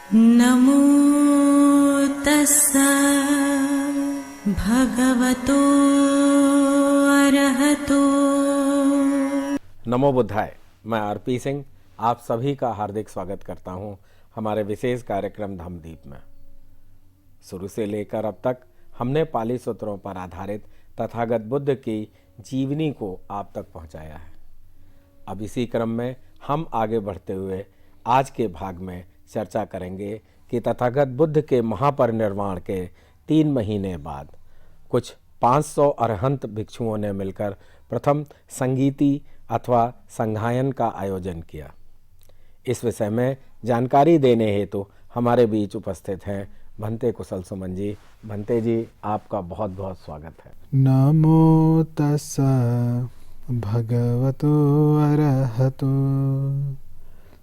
नमो तस्सा भगवतो अरहतो। नमो बुद्धाय। मैं आरपी सिंह आप सभी का हार्दिक स्वागत करता हूं हमारे विशेष कार्यक्रम धम्मदीप में। शुरू से लेकर अब तक हमने पाली सूत्रों पर आधारित तथागत बुद्ध की जीवनी को आप तक पहुंचाया है। अब इसी क्रम में हम आगे बढ़ते हुए आज के भाग में चर्चा करेंगे कि तथागत बुद्ध के महापरिनिर्वाण के 3 महीने बाद कुछ 500 अरहंत भिक्षुओं ने मिलकर प्रथम संगीति अथवा संघायन का आयोजन किया। इस विषय में जानकारी देने हेतु हमारे बीच उपस्थित हैं भंते कुशल सुमन जी। भंते जी, आपका बहुत बहुत स्वागत है। नमो तस्सा भगवतो अरहतो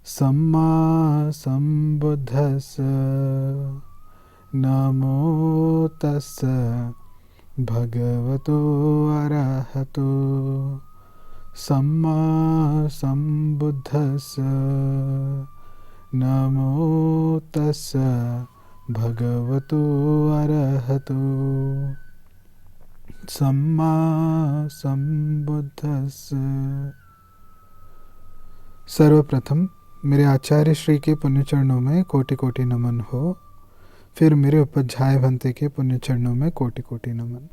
सम्मा संबुद्धस्स। नमो तस्सा भगवतो अरहतो सम्मा संबुद्धस्स। नमो तस्सा भगवतो अरहतो सम्मा संबुद्धस्स। सर्वप्रथम मेरे आचार्य श्री के पुण्य चरणों में कोटि कोटि नमन हो। फिर मेरे उपाध्याय भंते के पुण्य चरणों में कोटि कोटि नमन।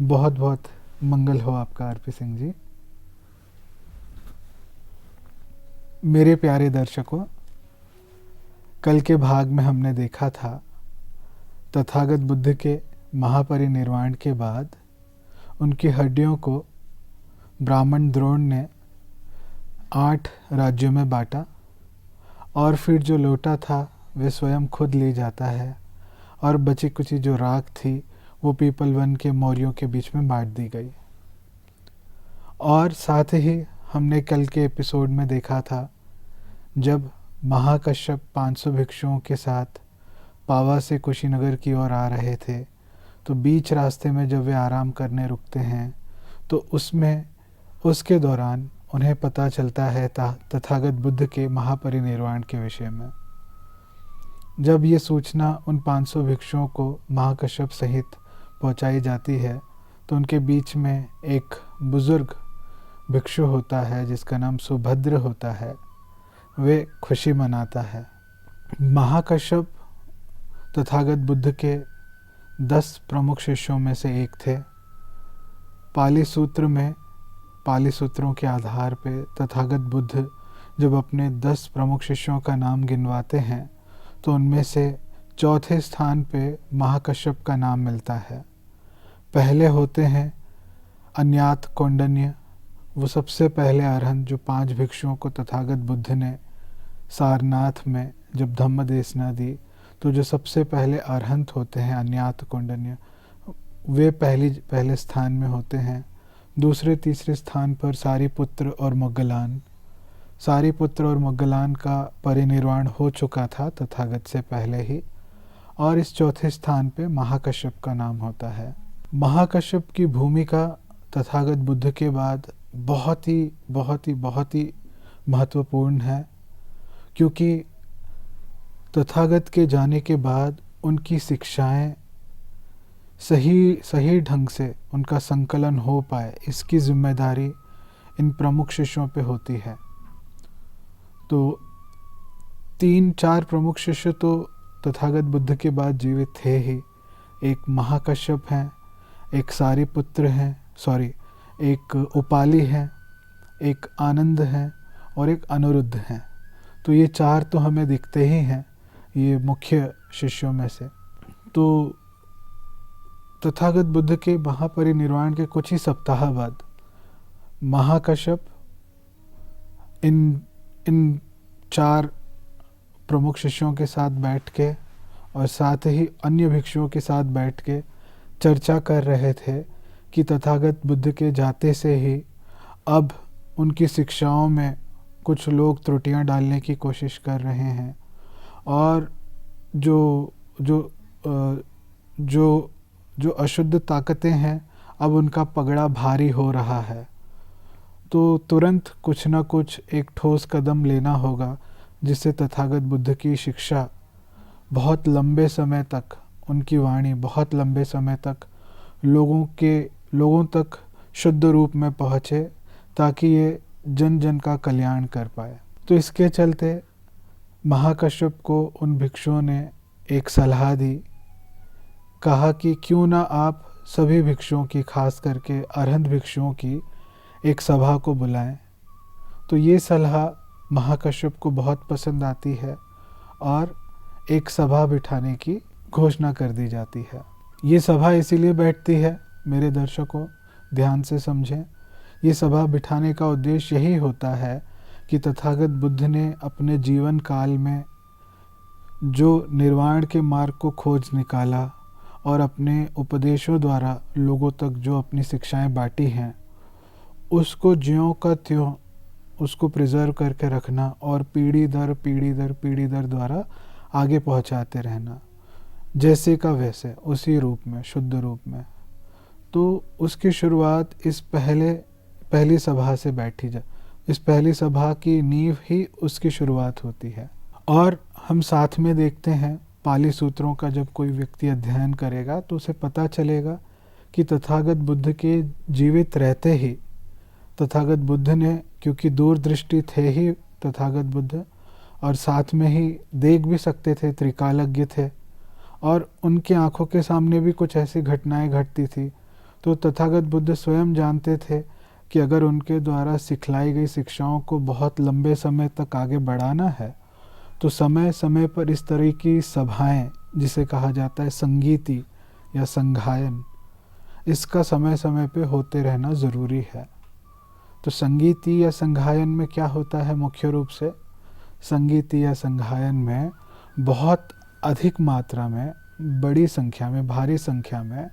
बहुत बहुत मंगल हो आपका आरपी सिंह जी। मेरे प्यारे दर्शकों, कल के भाग में हमने देखा था तथागत बुद्ध के महापरिनिर्वाण के बाद उनकी हड्डियों को ब्राह्मण द्रोण ने 8 राज्यों में बांटा और फिर जो लौटा था वे स्वयं खुद ले जाता है और बची कुची जो राख थी वो पीपल वन के मौर्यों के बीच में बांट दी गई। और साथ ही हमने कल के एपिसोड में देखा था जब महाकश्यप 500 भिक्षुओं के साथ पावा से कुशीनगर की ओर आ रहे थे तो बीच रास्ते में जब वे आराम करने रुकते हैं तो उसके दौरान उन्हें पता चलता है तथागत बुद्ध के महापरिनिर्वाण के विषय में। जब ये सूचना उन 500 भिक्षुओं को महाकश्यप सहित पहुंचाई जाती है तो उनके बीच में एक बुजुर्ग भिक्षु होता है जिसका नाम सुभद्र होता है। वे खुशी मनाता है। महाकश्यप तथागत बुद्ध के 10 प्रमुख शिष्यों में से एक थे। पाली सूत्रों के आधार पे तथागत बुद्ध जब अपने 10 प्रमुख शिष्यों का नाम गिनवाते हैं तो उनमें से चौथे स्थान पे महाकश्यप का नाम मिलता है। पहले होते हैं अन्यात कौंडन्य। वो सबसे पहले अरहंत जो 5 भिक्षुओं को तथागत बुद्ध ने सारनाथ में जब धम्म देशना दी तो जो सबसे पहले अरहंत होते हैं अन्यात कौंडन्य, वे पहले स्थान में होते हैं। दूसरे तीसरे स्थान पर सारिपुत्र और मोग्गलान। सारिपुत्र और मोग्गलान का परिनिर्वाण हो चुका था तथागत से पहले ही। और इस चौथे स्थान पे महाकश्यप का नाम होता है। महाकश्यप की भूमिका तथागत बुद्ध के बाद बहुत ही महत्वपूर्ण है, क्योंकि तथागत के जाने के बाद उनकी शिक्षाएं सही ढंग से उनका संकलन हो पाए, इसकी जिम्मेदारी इन प्रमुख शिष्यों पे होती है। तो 3-4 प्रमुख शिष्य तो तथागत बुद्ध के बाद जीवित थे ही। एक महाकश्यप हैं, एक सारिपुत्र हैं, एक उपाली हैं, एक आनंद हैं और एक अनिरुद्ध हैं। तो ये 4 तो हमें दिखते ही हैं ये मुख्य शिष्यों में से। तो तथागत बुद्ध के महापरिनिर्वाण के कुछ ही सप्ताह बाद महाकश्यप इन 4 प्रमुख शिष्यों के साथ बैठ के और साथ ही अन्य भिक्षुओं के साथ बैठ के चर्चा कर रहे थे कि तथागत बुद्ध के जाते से ही अब उनकी शिक्षाओं में कुछ लोग त्रुटियां डालने की कोशिश कर रहे हैं और जो अशुद्ध ताकतें हैं अब उनका पगड़ा भारी हो रहा है। तो तुरंत कुछ न कुछ एक ठोस कदम लेना होगा जिससे तथागत बुद्ध की शिक्षा बहुत लंबे समय तक, उनकी वाणी बहुत लंबे समय तक लोगों तक शुद्ध रूप में पहुँचे, ताकि ये जन जन का कल्याण कर पाए। तो इसके चलते महाकश्यप को उन भिक्षुओं ने एक सलाह दी, कहा कि क्यों ना आप सभी भिक्षुओं की, खास करके अरहंत भिक्षुओं की एक सभा को बुलाएं। तो ये सलाह महाकश्यप को बहुत पसंद आती है और एक सभा बिठाने की घोषणा कर दी जाती है। ये सभा इसीलिए बैठती है, मेरे दर्शकों ध्यान से समझें, ये सभा बिठाने का उद्देश्य यही होता है कि तथागत बुद्ध ने अपने जीवन काल में जो निर्वाण के मार्ग को खोज निकाला और अपने उपदेशों द्वारा लोगों तक जो अपनी शिक्षाएं बांटी हैं, उसको ज्यों का त्यों उसको प्रिजर्व करके रखना और पीढ़ी दर पीढ़ी दर द्वारा आगे पहुंचाते रहना, जैसे का वैसे, उसी रूप में, शुद्ध रूप में। तो उसकी शुरुआत इस पहली सभा से इस पहली सभा की नींव ही उसकी शुरुआत होती है। और हम साथ में देखते हैं, पाली सूत्रों का जब कोई व्यक्ति अध्ययन करेगा तो उसे पता चलेगा कि तथागत बुद्ध के जीवित रहते ही तथागत बुद्ध ने, क्योंकि दूरदृष्टि थे ही तथागत बुद्ध, और साथ में ही देख भी सकते थे, त्रिकालज्ञ थे, और उनकी आंखों के सामने भी कुछ ऐसी घटनाएं घटती थी। तो तथागत बुद्ध स्वयं जानते थे कि अगर उनके द्वारा सिखलाई गई शिक्षाओं को बहुत लंबे समय तक आगे बढ़ाना है, तो समय समय पर इस तरह की सभाएं, जिसे कहा जाता है संगीति या संघायन, इसका समय समय पे होते रहना ज़रूरी है। तो संगीति या संघायन में क्या होता है? मुख्य रूप से संगीति या संघायन में बहुत अधिक मात्रा में, बड़ी संख्या में, भारी संख्या में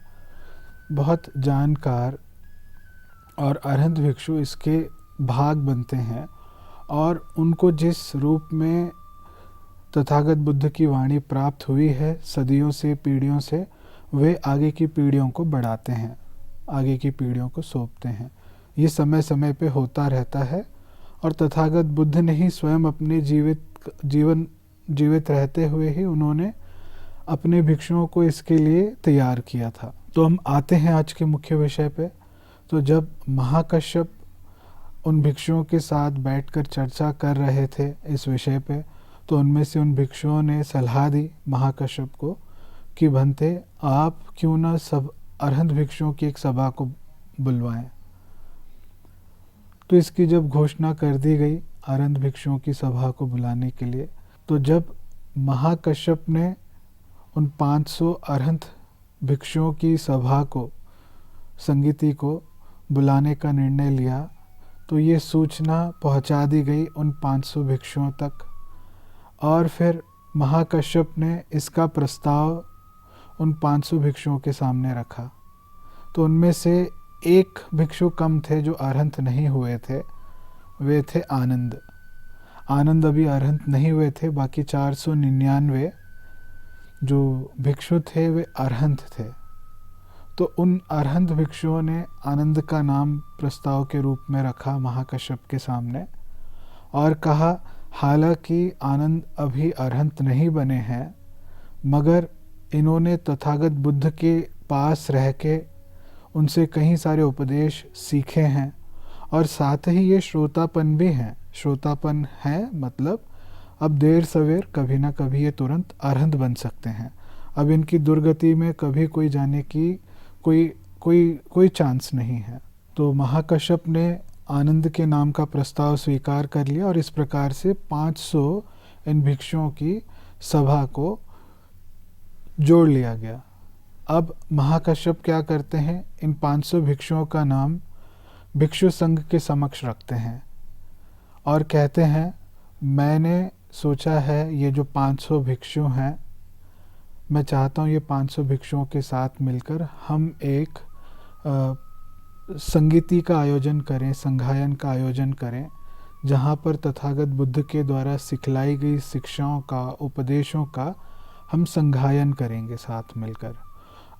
बहुत जानकार और अरहंत भिक्षु इसके भाग बनते हैं, और उनको जिस रूप में तथागत बुद्ध की वाणी प्राप्त हुई है सदियों से, पीढ़ियों से, वे आगे की पीढ़ियों को बढ़ाते हैं, आगे की पीढ़ियों को सौंपते हैं। ये समय समय पे होता रहता है, और तथागत बुद्ध ने ही स्वयं अपने जीवित रहते हुए ही उन्होंने अपने भिक्षुओं को इसके लिए तैयार किया था। तो हम आते हैं आज के मुख्य विषय पे। तो जब महाकश्यप उन भिक्षुओं के साथ बैठकर चर्चा कर रहे थे इस विषय पे, तो उनमें से उन भिक्षुओं ने सलाह दी महाकश्यप को कि भंते, आप क्यों ना सब अरहंत भिक्षुओं की एक सभा को बुलवाएं। तो इसकी जब घोषणा कर दी गई अरहंत भिक्षुओं की सभा को बुलाने के लिए, तो जब महाकश्यप ने उन 500 अरहंत भिक्षुओं की सभा को, संगीति को बुलाने का निर्णय लिया, तो ये सूचना पहुंचा दी गई उन 500 भिक्षुओं तक। और फिर महाकश्यप ने इसका प्रस्ताव उन 500 भिक्षुओं के सामने रखा। तो उनमें से एक भिक्षु कम थे जो अरहंत नहीं हुए थे, वे थे आनंद। आनंद अभी अरहंत नहीं हुए थे, बाकी 499 जो भिक्षु थे वे अरहंत थे। तो उन अरहंत भिक्षुओं ने आनंद का नाम प्रस्ताव के रूप में रखा महाकश्यप के सामने, और कहा, हालांकि आनंद अभी अरहंत नहीं बने हैं, मगर इन्होंने तथागत बुद्ध के पास रह के उनसे कई सारे उपदेश सीखे हैं, और साथ ही ये श्रोतापन भी हैं। श्रोतापन है मतलब अब देर सवेर कभी ना कभी ये तुरंत अरहंत बन सकते हैं। अब इनकी दुर्गति में कभी कोई जाने की कोई चांस नहीं है। तो महाकश्यप ने आनंद के नाम का प्रस्ताव स्वीकार कर लिया, और इस प्रकार से 500 इन भिक्षुओं की सभा को जोड़ लिया गया। अब महाकश्यप क्या करते हैं, इन 500 भिक्षुओं का नाम भिक्षु संघ के समक्ष रखते हैं, और कहते हैं, मैंने सोचा है ये जो 500 भिक्षु हैं, मैं चाहता हूँ ये 500 भिक्षुओं के साथ मिलकर हम एक संगीति का आयोजन करें, संघायन का आयोजन करें, जहाँ पर तथागत बुद्ध के द्वारा सिखलाई गई शिक्षाओं का, उपदेशों का हम संघायन करेंगे साथ मिलकर।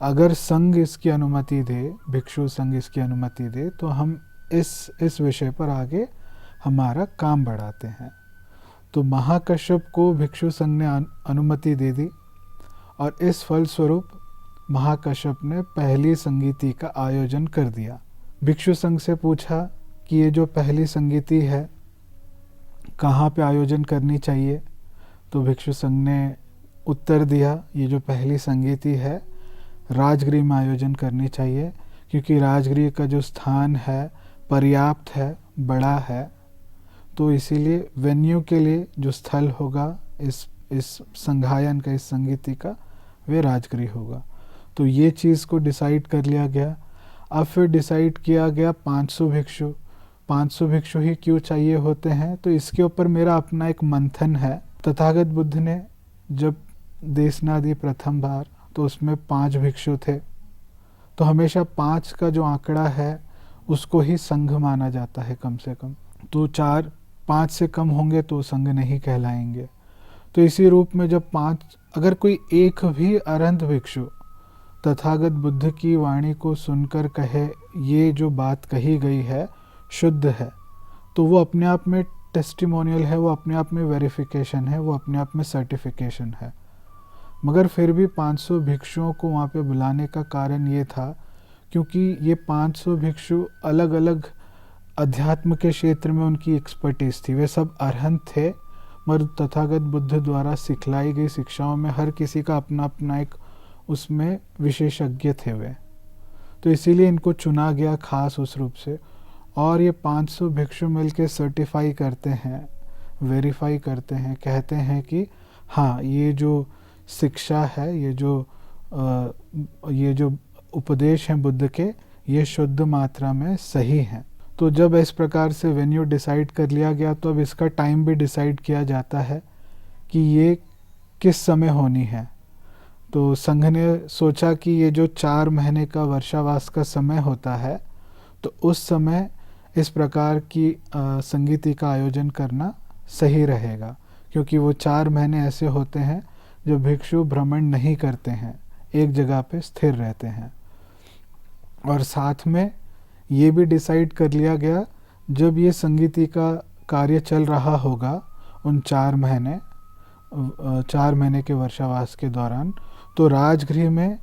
अगर संघ इसकी अनुमति दे, भिक्षु संघ इसकी अनुमति दे, तो हम इस विषय पर आगे हमारा काम बढ़ाते हैं। तो महाकश्यप को भिक्षु संघ ने अनुमति दे दी, और इस फलस्वरूप महाकश्यप ने पहली संगीति का आयोजन कर दिया। भिक्षु संघ से पूछा कि ये जो पहली संगीति है कहाँ पे आयोजन करनी चाहिए, तो भिक्षु संघ ने उत्तर दिया ये जो पहली संगीति है राजगृह में आयोजन करनी चाहिए, क्योंकि राजगृह का जो स्थान है पर्याप्त है, बड़ा है, तो इसीलिए वेन्यू के लिए जो स्थल होगा इस संगायन का, इस संगीति का, वे राजगृह होगा। तो ये चीज़ को डिसाइड कर लिया गया। अब फिर डिसाइड किया गया 500 भिक्षु ही क्यों चाहिए होते हैं, तो इसके ऊपर मेरा अपना एक मंथन है। तथागत बुद्ध ने जब देशना दी प्रथम बार तो उसमें 5 भिक्षु थे, तो हमेशा 5 का जो आंकड़ा है उसको ही संघ माना जाता है कम से कम। तो 5 से कम होंगे तो संघ नहीं कहलाएंगे। तो इसी रूप में जब 5, अगर कोई एक भी अरहंत भिक्षु तथागत बुद्ध की वाणी को सुनकर कहे ये जो बात कही गई है शुद्ध है, तो वो अपने आप में टेस्टिमोनियल है, वो अपने आप में वेरिफिकेशन है, वो अपने आप में सर्टिफिकेशन है। मगर फिर भी 500 भिक्षुओं को वहाँ पे बुलाने का कारण ये था क्योंकि ये 500 भिक्षु अलग अलग अध्यात्म के क्षेत्र में उनकी एक्सपर्टीज थी। वे सब अरहंत थे, मगर तथागत बुद्ध द्वारा सिखलाई गई शिक्षाओं में हर किसी का अपना अपना एक उसमें विशेषज्ञ थे वे। तो इसीलिए इनको चुना गया खास उस रूप से। और ये 500 भिक्षु मिलकर सर्टिफाई करते हैं, वेरीफाई करते हैं, कहते हैं कि हाँ ये जो शिक्षा है, ये जो उपदेश हैं बुद्ध के, ये शुद्ध मात्रा में सही हैं। तो जब इस प्रकार से वेन्यू डिसाइड कर लिया गया तो अब इसका टाइम भी डिसाइड किया जाता है कि ये किस समय होनी है। तो संघ ने सोचा कि ये जो 4 महीने का वर्षावास का समय होता है, तो उस समय इस प्रकार की संगीति का आयोजन करना सही रहेगा, क्योंकि वो 4 महीने ऐसे होते हैं जब भिक्षु भ्रमण नहीं करते हैं, एक जगह पे स्थिर रहते हैं। और साथ में ये भी डिसाइड कर लिया गया जब ये संगीति का कार्य चल रहा होगा उन 4 महीने के वर्षावास के दौरान, तो राजगृह में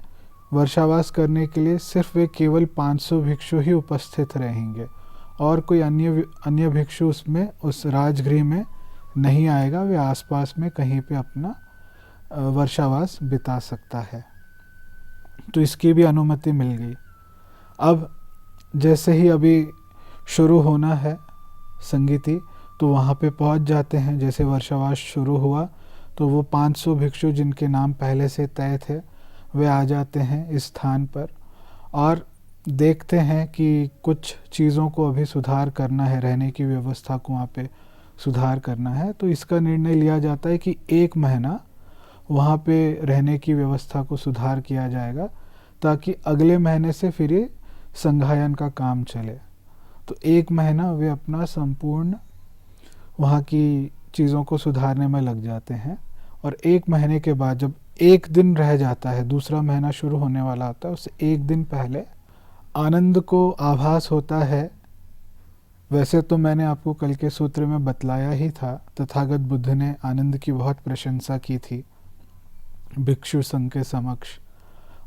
वर्षावास करने के लिए सिर्फ वे केवल 500 भिक्षु ही उपस्थित रहेंगे और कोई अन्य भिक्षु उसमें उस राजगृह में नहीं आएगा। वे आसपास में कहीं पे अपना वर्षावास बिता सकता है। तो इसकी भी अनुमति मिल गई। अब जैसे ही अभी शुरू होना है संगीति, तो वहाँ पे पहुँच जाते हैं। जैसे वर्षावास शुरू हुआ तो वो 500 भिक्षु जिनके नाम पहले से तय थे वे आ जाते हैं इस स्थान पर और देखते हैं कि कुछ चीज़ों को अभी सुधार करना है, रहने की व्यवस्था को वहाँ पे सुधार करना है। तो इसका निर्णय लिया जाता है कि 1 महीना वहाँ पे रहने की व्यवस्था को सुधार किया जाएगा ताकि अगले महीने से फिर ये संगायन का काम चले। तो 1 महीना वे अपना संपूर्ण वहाँ की चीज़ों को सुधारने में लग जाते हैं। और 1 महीने के बाद जब 1 दिन रह जाता है, दूसरा महीना शुरू होने वाला होता है, उससे 1 दिन पहले आनंद को आभास होता है। वैसे तो मैंने आपको कल के सूत्र में बतलाया ही था, तथागत बुद्ध ने आनंद की बहुत प्रशंसा की थी भिक्षु संघ के समक्ष,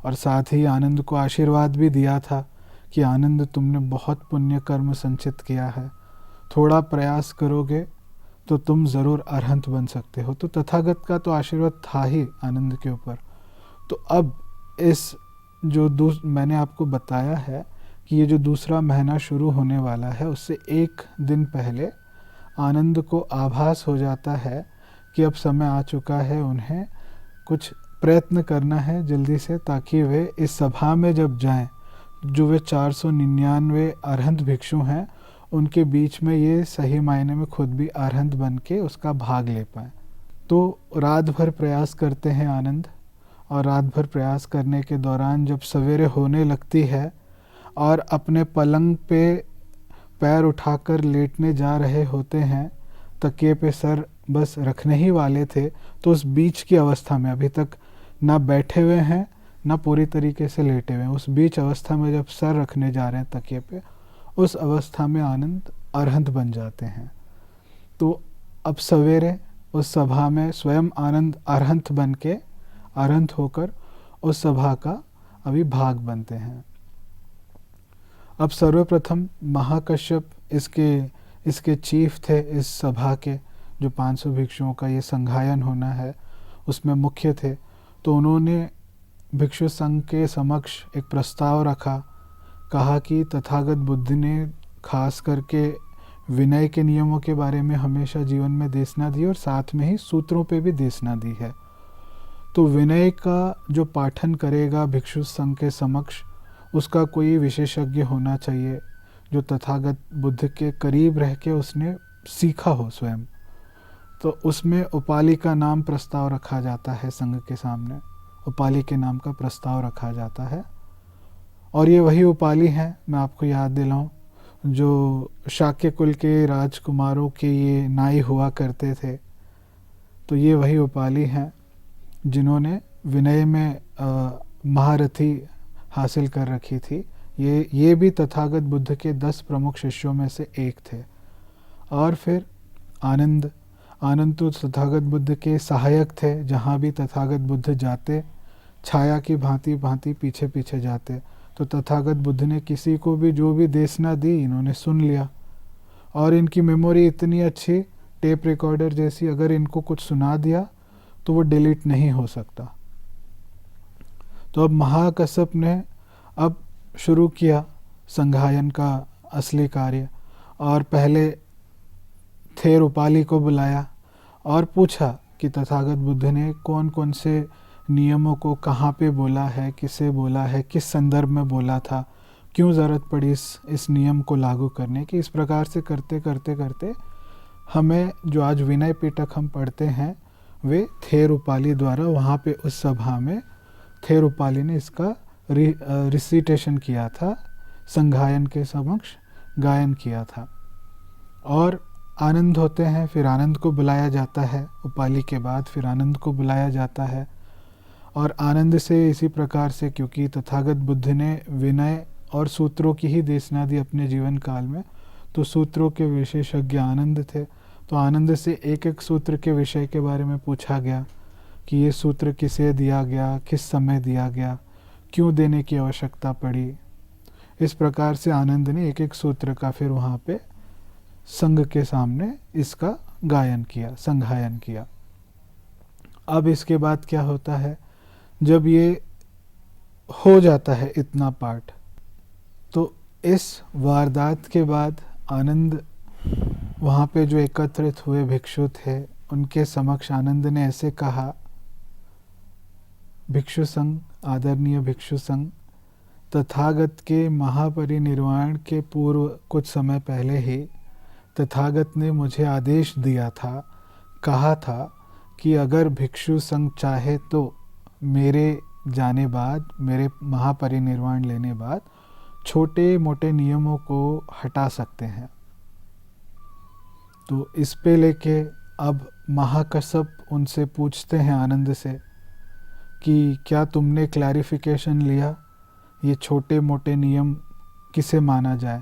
और साथ ही आनंद को आशीर्वाद भी दिया था कि आनंद तुमने बहुत पुण्य कर्म संचित किया है, थोड़ा प्रयास करोगे तो तुम ज़रूर अरहंत बन सकते हो। तो तथागत का तो आशीर्वाद था ही आनंद के ऊपर। तो अब इस जो मैंने आपको बताया है कि ये जो दूसरा महीना शुरू होने वाला है, उससे 1 दिन पहले आनंद को आभास हो जाता है कि अब समय आ चुका है, उन्हें कुछ प्रयत्न करना है जल्दी से, ताकि वे इस सभा में जब जाएं, जो वे 499 अरहंत भिक्षु हैं, उनके बीच में ये सही मायने में खुद भी अरहंत बन के उसका भाग ले पाएँ। तो रात भर प्रयास करते हैं आनंद, और रात भर प्रयास करने के दौरान जब सवेरे होने लगती है और अपने पलंग पे पैर उठाकर लेटने जा रहे होते हैं, तकिए पे सर बस रखने ही वाले थे, तो उस बीच की अवस्था में अभी तक ना बैठे हुए हैं ना पूरी तरीके से लेटे हुए हैं, उस बीच अवस्था में जब सर रखने जा रहे हैं तकिए पे, उस अवस्था में आनंद अरहंत बन जाते हैं। तो अब सवेरे उस सभा में स्वयं आनंद अरहंत बन के अरहंत होकर उस सभा का अभिभाग बनते हैं। अब सर्वप्रथम महाकश्यप इसके चीफ थे, इस सभा के जो 500 भिक्षुओं का ये संघायन होना है उसमें मुख्य थे। तो उन्होंने भिक्षु संघ के समक्ष एक प्रस्ताव रखा, कहा कि तथागत बुद्ध ने खास करके विनय के नियमों के बारे में हमेशा जीवन में देशना दी और साथ में ही सूत्रों पे भी देशना दी है। तो विनय का जो पाठन करेगा भिक्षु संघ के समक्ष, उसका कोई विशेषज्ञ होना चाहिए जो तथागत बुद्ध के करीब रह के उसने सीखा हो स्वयं। तो उसमें उपाली का नाम प्रस्ताव रखा जाता है, संघ के सामने उपाली के नाम का प्रस्ताव रखा जाता है। और ये वही उपाली हैं, मैं आपको याद दिलाऊं, जो शाक्य कुल के राजकुमारों के ये नाई हुआ करते थे। तो ये वही उपाली हैं जिन्होंने विनय में महारथी हासिल कर रखी थी। ये भी तथागत बुद्ध के 10 प्रमुख शिष्यों में से एक थे। और फिर आनंद तो तथागत बुद्ध के सहायक थे, जहाँ भी तथागत बुद्ध जाते छाया की भांति भांति पीछे पीछे जाते। तो तथागत बुद्ध ने किसी को भी जो भी देशना दी इन्होंने सुन लिया, और इनकी मेमोरी इतनी अच्छी, टेप रिकॉर्डर जैसी, अगर इनको कुछ सुना दिया तो वो डिलीट नहीं हो सकता। तो अब महाकश्यप ने अब शुरू किया संघायन का असली कार्य, और पहले थेर उपाली को बुलाया और पूछा कि तथागत बुद्ध ने कौन कौन से नियमों को कहाँ पे बोला है, किसे बोला है, किस संदर्भ में बोला था, क्यों ज़रूरत पड़ी इस नियम को लागू करने की। इस प्रकार से करते करते करते हमें जो आज विनय पिटक हम पढ़ते हैं वे थेर उपाली द्वारा वहाँ पे उस सभा में थेर उपाली ने इसका रिसिटेशन किया था, संघायन के समक्ष गायन किया था। और आनंद होते हैं, फिर आनंद को बुलाया जाता है, उपाली के बाद फिर आनंद को बुलाया जाता है। और आनंद से इसी प्रकार से, क्योंकि तथागत बुद्ध ने विनय और सूत्रों की ही देशना दी अपने जीवन काल में, तो सूत्रों के विशेषज्ञ आनंद थे। तो आनंद से एक एक सूत्र के विषय के बारे में पूछा गया कि ये सूत्र किसे दिया गया, किस समय दिया गया, क्यों देने की आवश्यकता पड़ी। इस प्रकार से आनंद ने एक एक सूत्र का फिर वहाँ पे संघ के सामने इसका गायन किया, संघायन किया। अब इसके बाद क्या होता है, जब ये हो जाता है इतना पाठ, तो इस वारदात के बाद आनंद वहाँ पे जो एकत्रित हुए भिक्षु थे उनके समक्ष आनंद ने ऐसे कहा, भिक्षु संघ, आदरणीय भिक्षु संघ, तथागत के महापरिनिर्वाण के पूर्व कुछ समय पहले ही तथागत ने मुझे आदेश दिया था, कहा था कि अगर भिक्षु संघ चाहे तो मेरे जाने बाद, मेरे महापरिनिर्वाण लेने बाद छोटे मोटे नियमों को हटा सकते हैं। तो इस पे लेके अब महाकश्यप उनसे पूछते हैं आनंद से कि क्या तुमने क्लैरिफिकेशन लिया, ये छोटे मोटे नियम किसे माना जाए।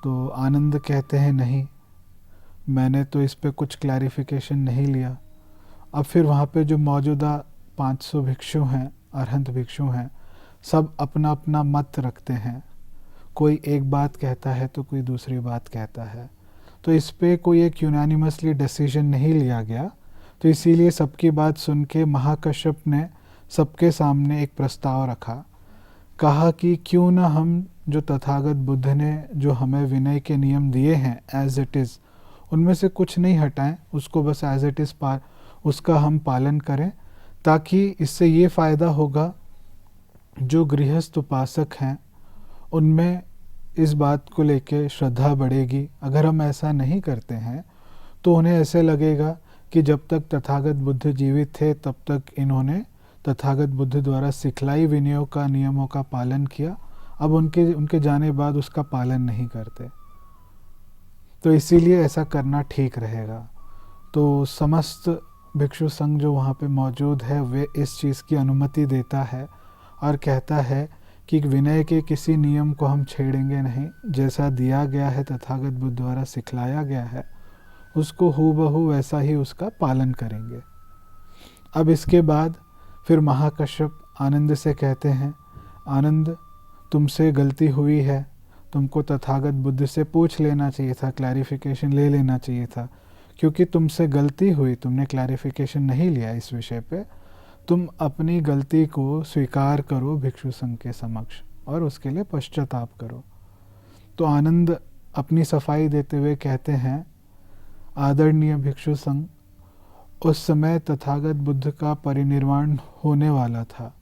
तो आनंद कहते हैं नहीं, मैंने तो इस पे कुछ क्लैरिफिकेशन नहीं लिया। अब फिर वहाँ पे जो मौजूदा 500 भिक्षु हैं, अरहंत भिक्षु हैं, सब अपना अपना मत रखते हैं, कोई एक बात कहता है तो कोई दूसरी बात कहता है। तो इस पे कोई एक यूनानिमसली डिसीजन नहीं लिया गया। तो इसीलिए सबकी बात सुन के महाकश्यप ने सबके सामने एक प्रस्ताव रखा, कहा कि क्यों ना हम जो तथागत बुद्ध ने जो हमें विनय के नियम दिए हैं एज इट इज़, उनमें से कुछ नहीं हटाएं, उसको बस एज इट इज़ उसका हम पालन करें, ताकि इससे ये फ़ायदा होगा जो गृहस्थ उपासक हैं उनमें इस बात को लेके श्रद्धा बढ़ेगी। अगर हम ऐसा नहीं करते हैं तो उन्हें ऐसे लगेगा कि जब तक तथागत बुद्ध जीवित थे तब तक इन्होंने तथागत बुद्ध द्वारा सिखलाई विनयों का, नियमों का पालन किया, अब उनके जाने बाद उसका पालन नहीं करते। तो इसीलिए ऐसा करना ठीक रहेगा। तो समस्त भिक्षु संघ जो वहाँ पे मौजूद है वे इस चीज़ की अनुमति देता है और कहता है कि विनय के किसी नियम को हम छेड़ेंगे नहीं, जैसा दिया गया है तथागत बुद्ध द्वारा सिखलाया गया है उसको हूबहू वैसा ही उसका पालन करेंगे। अब इसके बाद फिर महाकश्यप आनंद से कहते हैं, आनंद तुमसे गलती हुई है, तुमको तथागत बुद्ध से पूछ लेना चाहिए था, क्लैरिफिकेशन ले लेना चाहिए था। क्योंकि तुमसे गलती हुई, तुमने क्लैरिफिकेशन नहीं लिया इस विषय पे, तुम अपनी गलती को स्वीकार करो भिक्षु संघ के समक्ष और उसके लिए पश्चाताप करो। तो आनंद अपनी सफाई देते हुए कहते हैं, आदरणीय भिक्षु संघ, उस समय तथागत बुद्ध का परिनिर्वाण होने वाला था,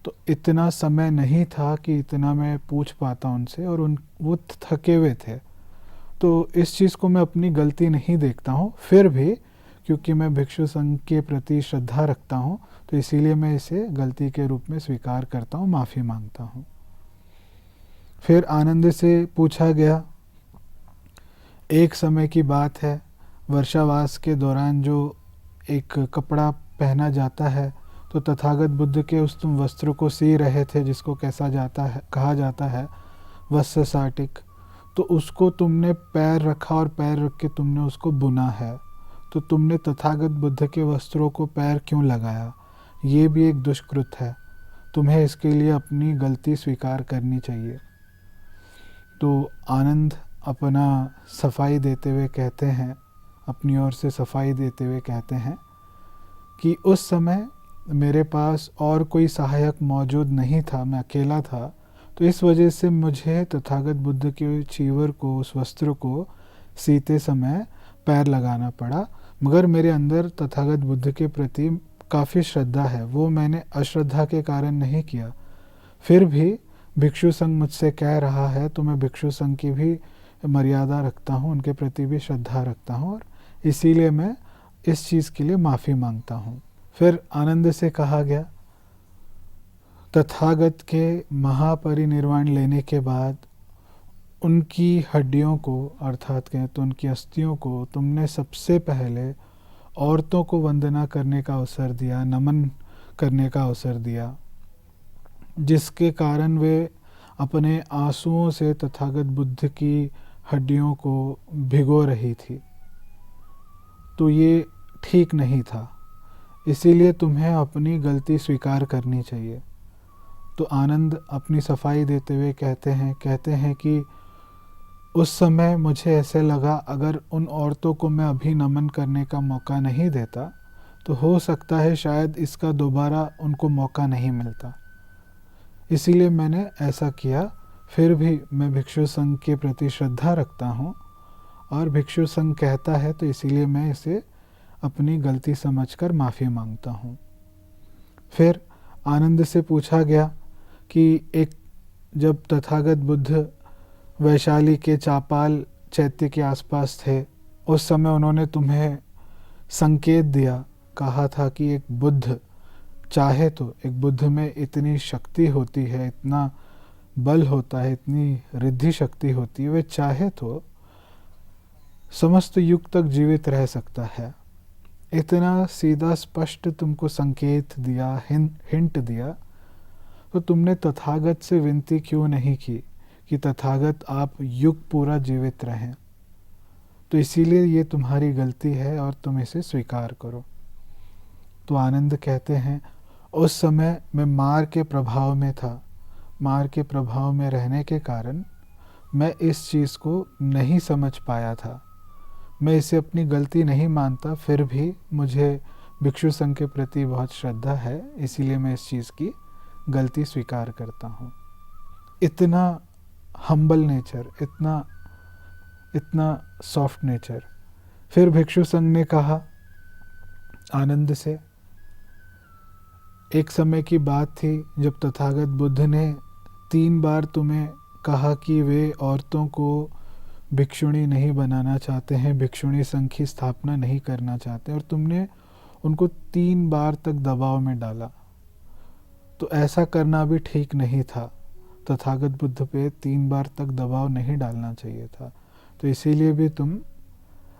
तो इतना समय नहीं था कि इतना मैं पूछ पाता उनसे, और वो थके हुए थे। तो इस चीज़ को मैं अपनी गलती नहीं देखता हूँ, फिर भी क्योंकि मैं भिक्षु संघ के प्रति श्रद्धा रखता हूँ, तो इसीलिए मैं इसे गलती के रूप में स्वीकार करता हूँ, माफ़ी मांगता हूँ। फिर आनंद से पूछा गया, एक समय की बात है, वर्षावास के दौरान जो एक कपड़ा पहना जाता है, तो तथागत बुद्ध के उस तुम वस्त्र को सी रहे थे, जिसको कैसा जाता है, कहा जाता है वस्त्र साटिक। तो उसको तुमने पैर रखा और पैर रख के तुमने उसको बुना है। तो तुमने तथागत बुद्ध के वस्त्रों को पैर क्यों लगाया? ये भी एक दुष्कृत है, तुम्हें इसके लिए अपनी गलती स्वीकार करनी चाहिए। तो आनंद अपना सफाई देते हुए कहते हैं, अपनी ओर से सफाई देते हुए कहते हैं कि उस समय मेरे पास और कोई सहायक मौजूद नहीं था, मैं अकेला था, तो इस वजह से मुझे तथागत बुद्ध के चीवर को, उस वस्त्र को सीते समय पैर लगाना पड़ा। मगर मेरे अंदर तथागत बुद्ध के प्रति काफ़ी श्रद्धा है, वो मैंने अश्रद्धा के कारण नहीं किया। फिर भी भिक्षु संघ मुझसे कह रहा है, तो मैं भिक्षु संघ की भी मर्यादा रखता हूँ, उनके प्रति भी श्रद्धा रखता हूँ, और इसीलिए मैं इस चीज़ के लिए माफ़ी मांगता हूँ। फिर आनंद से कहा गया, तथागत के महापरिनिर्वाण लेने के बाद उनकी हड्डियों को, अर्थात कहें तो उनकी अस्थियों को, तुमने सबसे पहले औरतों को वंदना करने का अवसर दिया, नमन करने का अवसर दिया, जिसके कारण वे अपने आंसुओं से तथागत बुद्ध की हड्डियों को भिगो रही थी। तो ये ठीक नहीं था, इसीलिए तुम्हें अपनी गलती स्वीकार करनी चाहिए। तो आनंद अपनी सफाई देते हुए कहते हैं कि उस समय मुझे ऐसे लगा, अगर उन औरतों को मैं अभी नमन करने का मौका नहीं देता, तो हो सकता है शायद इसका दोबारा उनको मौका नहीं मिलता, इसीलिए मैंने ऐसा किया। फिर भी मैं भिक्षु संघ के प्रति श्रद्धा रखता हूँ, और भिक्षु संघ कहता है तो इसीलिए मैं इसे अपनी गलती समझकर माफ़ी मांगता हूँ। फिर आनंद से पूछा गया कि जब तथागत बुद्ध वैशाली के चापाल चैत्य के आसपास थे, उस समय उन्होंने तुम्हें संकेत दिया, कहा था कि एक बुद्ध चाहे तो, एक बुद्ध में इतनी शक्ति होती है, इतना बल होता है, इतनी रिद्धि शक्ति होती है, वे चाहे तो समस्त युग तक जीवित रह सकता है। इतना सीधा स्पष्ट तुमको संकेत दिया, हिंट दिया, तो तुमने तथागत से विनती क्यों नहीं की कि तथागत आप युग पूरा जीवित रहें? तो इसीलिए ये तुम्हारी गलती है और तुम इसे स्वीकार करो। तो आनंद कहते हैं, उस समय मैं मार के प्रभाव में था, मार के प्रभाव में रहने के कारण मैं इस चीज़ को नहीं समझ पाया था, मैं इसे अपनी गलती नहीं मानता, फिर भी मुझे भिक्षु संघ के प्रति बहुत श्रद्धा है, इसीलिए मैं इस चीज़ की गलती स्वीकार करता हूँ। इतना हम्बल नेचर, इतना सॉफ्ट नेचर। फिर भिक्षु संघ ने कहा आनंद से, एक समय की बात थी जब तथागत बुद्ध ने 3 बार तुम्हें कहा कि वे औरतों को भिक्षुणी नहीं बनाना चाहते हैं, भिक्षुणी संघ की स्थापना नहीं करना चाहते, और तुमने उनको 3 बार तक दबाव में डाला। तो ऐसा करना भी ठीक नहीं था, तथागत बुद्ध पे 3 बार तक दबाव नहीं डालना चाहिए था। तो इसीलिए भी तुम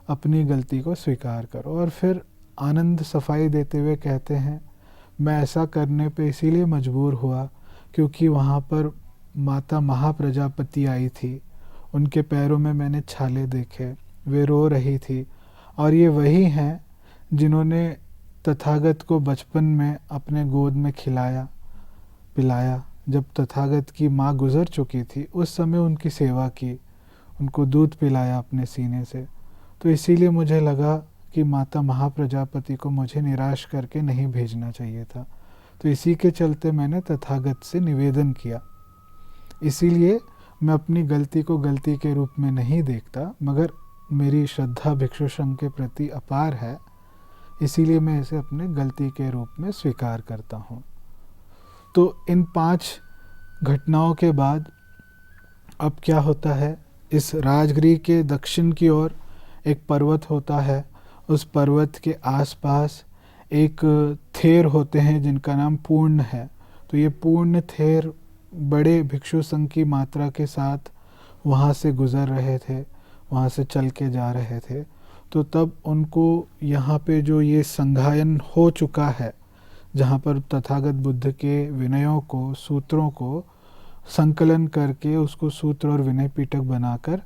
अपनी गलती को स्वीकार करो। और फिर आनंद सफाई देते हुए कहते हैं, मैं ऐसा करने पे इसीलिए मजबूर हुआ क्योंकि वहाँ पर माता महाप्रजापति आई थी, उनके पैरों में मैंने छाले देखे, वे रो रही थी, और ये वही हैं जिन्होंने तथागत को बचपन में अपने गोद में खिलाया पिलाया। जब तथागत की माँ गुजर चुकी थी उस समय उनकी सेवा की, उनको दूध पिलाया अपने सीने से। तो इसीलिए मुझे लगा कि माता महाप्रजापति को मुझे निराश करके नहीं भेजना चाहिए था। तो इसी के चलते मैंने तथागत से निवेदन किया। इसीलिए मैं अपनी गलती को गलती के रूप में नहीं देखता, मगर मेरी श्रद्धा भिक्षु संघ के प्रति अपार है, इसीलिए मैं इसे अपने गलती के रूप में स्वीकार करता हूँ। तो इन 5 घटनाओं के बाद अब क्या होता है, इस राजगृह के दक्षिण की ओर एक पर्वत होता है। उस पर्वत के आसपास एक थेर होते हैं जिनका नाम पूर्ण है। तो ये पूर्ण थेर बड़े भिक्षु संघ की मात्रा के साथ वहाँ से गुज़र रहे थे, वहाँ से चल के जा रहे थे। तो तब उनको यहाँ पे जो ये संघायन हो चुका है, जहाँ पर तथागत बुद्ध के विनयों को, सूत्रों को संकलन करके उसको सूत्र और विनय पिटक बनाकर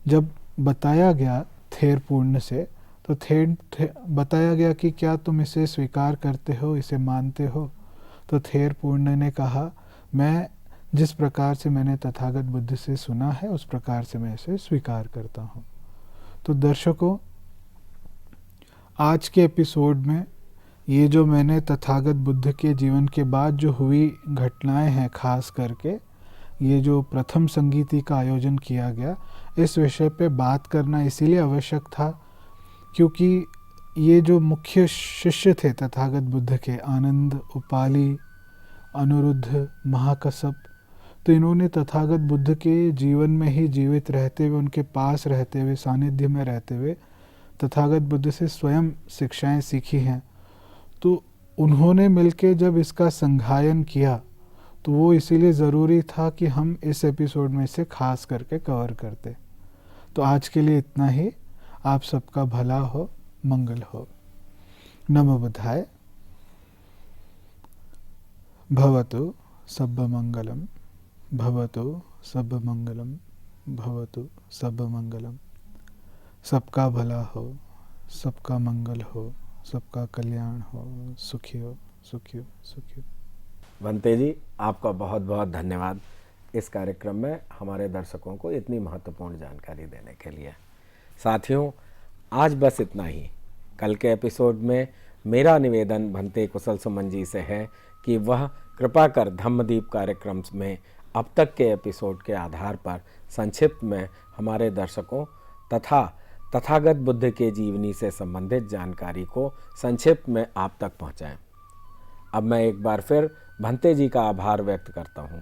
जब बताया गया थेर पूर्ण से, तो बताया गया कि क्या तुम इसे स्वीकार करते हो, इसे मानते हो। तो थेर पूर्ण ने कहा, मैं जिस प्रकार से मैंने तथागत बुद्ध से सुना है उस प्रकार से मैं इसे स्वीकार करता हूँ। तो दर्शकों, आज के एपिसोड में ये जो मैंने तथागत बुद्ध के जीवन के बाद जो हुई घटनाएं हैं, खास करके ये जो प्रथम संगीति का आयोजन किया गया, इस विषय पे बात करना इसीलिए आवश्यक था क्योंकि ये जो मुख्य शिष्य थे तथागत बुद्ध के, आनंद, उपाली, अनुरुद्ध, महाकसप, तो इन्होंने तथागत बुद्ध के जीवन में ही जीवित रहते हुए, उनके पास रहते हुए, सानिध्य में रहते हुए तथागत बुद्ध से स्वयं शिक्षाएं सीखी हैं। तो उन्होंने मिलके जब इसका संघायन किया तो वो इसीलिए ज़रूरी था कि हम इस एपिसोड में इसे खास करके कवर करते। तो आज के लिए इतना ही। आप सबका भला हो, मंगल हो। नमो बुद्धाय। भवतु सब्बमंगलम, भवतु सब्बमंगलम, भवतु सब्बमंगलम। सबका भला हो, सबका मंगल हो, सबका कल्याण हो, सुखी हो, सुखी हो, सुखी हो। भंते जी, आपका बहुत बहुत धन्यवाद इस कार्यक्रम में हमारे दर्शकों को इतनी महत्वपूर्ण जानकारी देने के लिए। साथियों, आज बस इतना ही। कल के एपिसोड में मेरा निवेदन भंते कुशल सुमन जी से है कि वह कृपा कर धम्मदीप कार्यक्रम में अब तक के एपिसोड के आधार पर संक्षिप्त में हमारे दर्शकों तथा तथागत बुद्ध के जीवनी से संबंधित जानकारी को संक्षिप्त में आप तक पहुंचाएं। अब मैं एक बार फिर भंते जी का आभार व्यक्त करता हूं।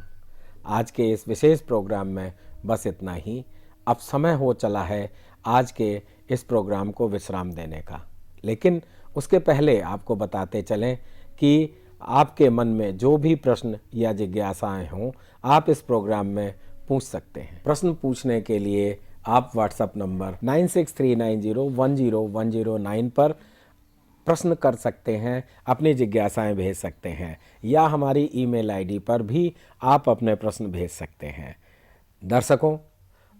आज के इस विशेष प्रोग्राम में बस इतना ही। अब समय हो चला है आज के इस प्रोग्राम को विश्राम देने का, लेकिन उसके पहले आपको बताते चलें कि आपके मन में जो भी प्रश्न या जिज्ञासाएं हों, आप इस प्रोग्राम में पूछ सकते हैं। प्रश्न पूछने के लिए आप व्हाट्सएप नंबर 9639010109 पर प्रश्न कर सकते हैं, अपनी जिज्ञासाएं भेज सकते हैं, या हमारी ईमेल आईडी पर भी आप अपने प्रश्न भेज सकते हैं। दर्शकों,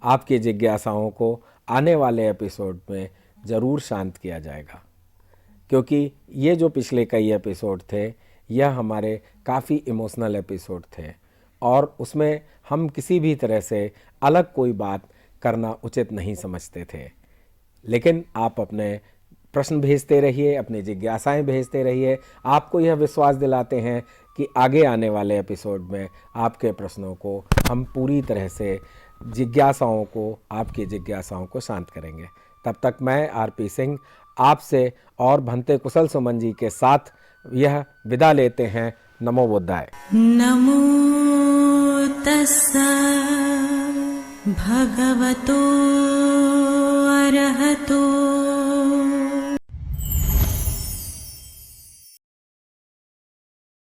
आपकी जिज्ञासाओं को आने वाले एपिसोड में ज़रूर शांत किया जाएगा, क्योंकि ये जो पिछले कई एपिसोड थे यह हमारे काफ़ी इमोशनल एपिसोड थे और उसमें हम किसी भी तरह से अलग कोई बात करना उचित नहीं समझते थे। लेकिन आप अपने प्रश्न भेजते रहिए, अपनी जिज्ञासाएं भेजते रहिए। आपको यह विश्वास दिलाते हैं कि आगे आने वाले एपिसोड में आपके प्रश्नों को हम पूरी तरह से आपकी जिज्ञासाओं को शांत करेंगे। तब तक मैं आरपी सिंह आपसे और भंते कुशल सुमन जी के साथ यह विदा लेते हैं। नमो बुद्धाय। नमो तस्सा भगवतो अरहतो